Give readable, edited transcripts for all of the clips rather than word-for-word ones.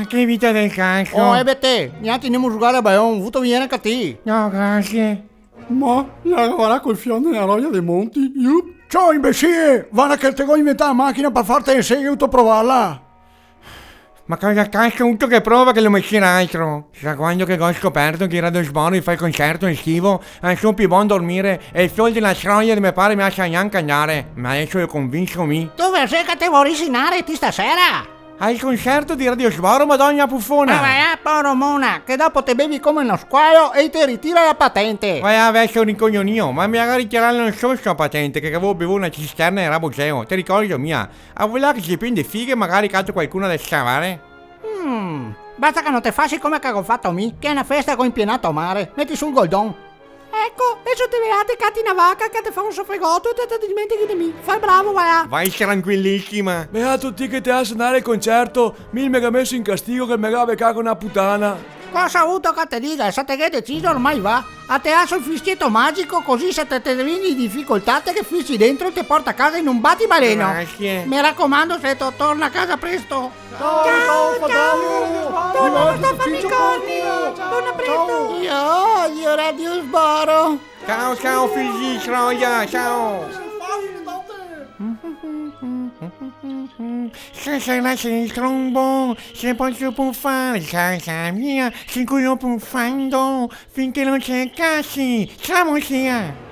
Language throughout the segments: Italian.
Che vita del calcio. Oh, te, neanche andiamo a giocare a Bayonne, avuto viene a te. No, grazie. Ma, la col fionde nella roglia dei monti? Yup. Ciao imbecille, vanno che te vuoi inventare la macchina per farti in seguito provarla. Ma cosa cazzo tutto che prova che lo metti in altro? Da quando che ho scoperto che era del sboro e fa il concerto estivo, adesso più buon dormire e il sol della troia di mio padre mi lascia neanche andare. Ma adesso io convinco mi. Dove sei che te vuoi risinare ti stasera? Al concerto di Radio Sboro, madonna puffona! Vai poromona, che dopo te bevi come uno squalo e ti ritira la patente! Vai a verso un ricoglionio, ma mi ha ritirato non so sta patente, che avevo bevuto una cisterna e era buceo, ti ricordo mia. A volà che si prende fighe magari cazzo qualcuno da scavare? Basta che non te facci come che ho fatto me, che è una festa con impienato a mare, metti sul goldon. Ecco, adesso ti vedete catti una vacca che ti fa un soffregotto e te dimentichi di me. Fai bravo, vai! Vai tranquillissima! Beato ti che te a andare al concerto, mi ha messo in castigo che mi ha beccato una puttana. Cosa ha avuto che te dica? Se te che deciso ormai va. A te ha il fischietto magico così se te vieni in difficoltà te che fissi dentro ti porta a casa in un battibaleno. Grazie. Mi raccomando se torna a casa presto. Ciao, Torna sta famicorni. Torna presto. Io Radio Sboro. Ciao figli di troia, ciao! Se suonasse il trombone, se posso puffare casa mia, sicuro puffando, finché non c'è cassi, siamo sia!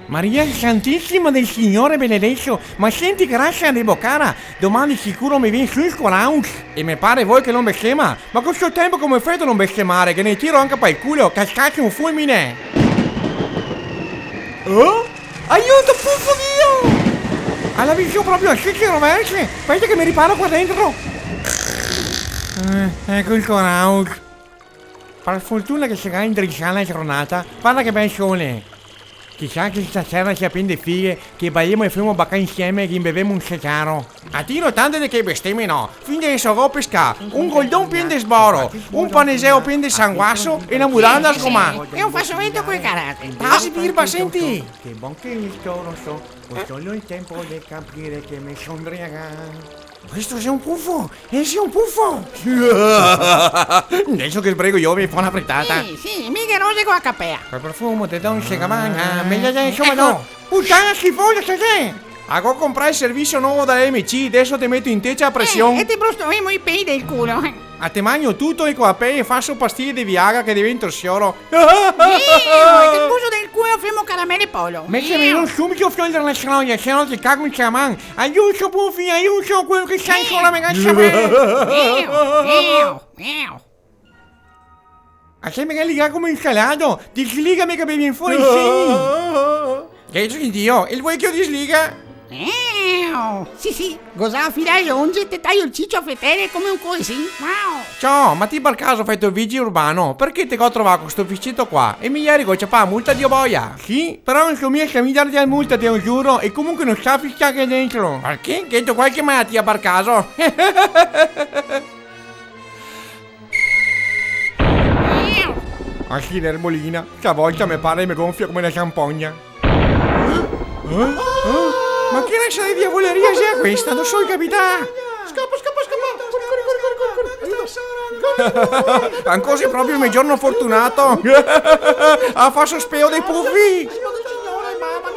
Maria Santissima del Signore benedetto, ma senti che razza di boccara, domani sicuro mi viene su scolaus. E mi pare voi che non bestemmia, ma questo tempo come fate non bestemmare, che ne tiro anche per il culo, cascate un fulmine! Oh? Aiuto, puffo Dio! Alla visione proprio a scicchi rovesce, aspetta che mi riparo qua dentro! Ecco il coraus. Per fortuna che sarà indirizzata la giornata, guarda che bel sole! Chissà che stasera si appende fighe, che balliamo e fumo bacca insieme e che bevemo un secaro. A tiro tante di che bestemmie no, fin di so pesca, un goldon pieno di sboro, un paneseo pieno di sanguasso e una muranda sgomà. È un fascimento quei caratteri. Tasi birba, senti! Che buon che il toro so, ho solo il tempo di capire che mi sondriaga. Questo è un puffo! È un puffo! Adesso che sbrego io mi fa una frittata. Sì, mica rose con la capea. Quel profumo di Don Segamana, meglio di insomma no! Puttana schifosa c'è te! Ho comprato il servizio nuovo da MC, adesso ti metto in teccia a pressione. E ti brustoviamo i peli del culo. A te magno tutto e con la pelle faccio pastiglie di Viagra che divento scioro. Che buso del culo fimo caramelle polo. Mettimi un subito fuori dalla scroia, se no ti cago in chaman. Aiuto Puffi, aiuto quello che sai ancora me caccia me. A se mi liga come insalato, disligami che bevi in fuori sì. Che Dio, il vuoi che io disliga? Sì, cosa filare onge te taglio il ciccio a fettere come un così. Wow. Ciao, ma ti per caso fai il vigile urbano? Perché te ho trovato questo ficcetto qua? E mi ieri c'è fa multa di boia? Sì, però non so mica mi darti la multa, te lo giuro, e comunque non sa fischiare dentro. Perché? Che tu qualche malattia per caso? Ah sì, l'erbolina, stavolta mi pare mi gonfia come una ciampogna. Ma che razza di diavoleria sia questa? Non so capità! Scappa! Ancora sei proprio il mio giorno fortunato! Ah, fa sospeo dei puffi!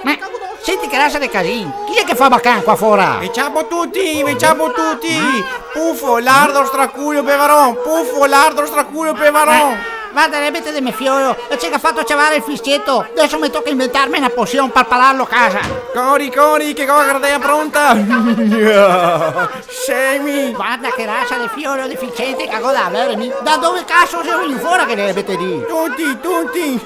Ma senti che razza di casino. Chi è che fa baccan qua fuori? E ciao tutti! Puffo, lardo stracuglio pevaron! Puffo, lardo stracuglio pevaron! Guarda, le avete del mio figlio e c'è che ha fatto cevare il fischietto. Adesso mi tocca inventarmi una pozione per pararlo a casa. Cori, che cosa è pronta? Semi! Guarda che razza di figlio deficiente che da avermi. Da dove cazzo siamo in fuori che le avete di? Tutti!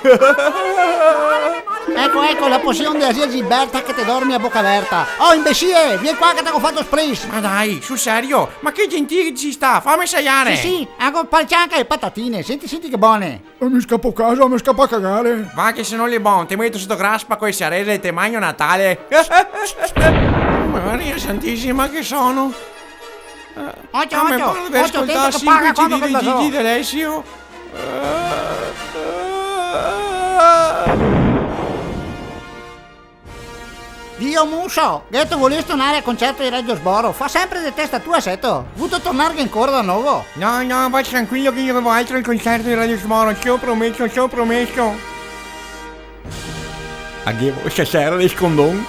Ecco, la pozione della zia Gilberta che ti dormi a bocca aperta. Oh, imbecille, vieni qua che ti ho fatto spritz. Ma dai, sul serio, ma che gentile ci sta, fammi assaggiare. Sì, anche un palcianca e patatine, senti che buone. Mi scappo a casa, mi scappo a cagare. Va che se non le buon, ti metto sotto graspa con i sarelle e te magno Natale. Maria Santissima, che sono? Occhio, mi occhio, pare di occhio, ascoltare attento che paga 5 quando CD che di lo so. Gigi D'Alessio. Dio muso, che tu volevi tornare al concerto di Radio Sboro, fa sempre di testa tua, Seto. Vuto tornare ancora da nuovo. No, vai tranquillo che io avevo altro al concerto di Radio Smoro, ci ho promesso. Addio, stasera le scondon.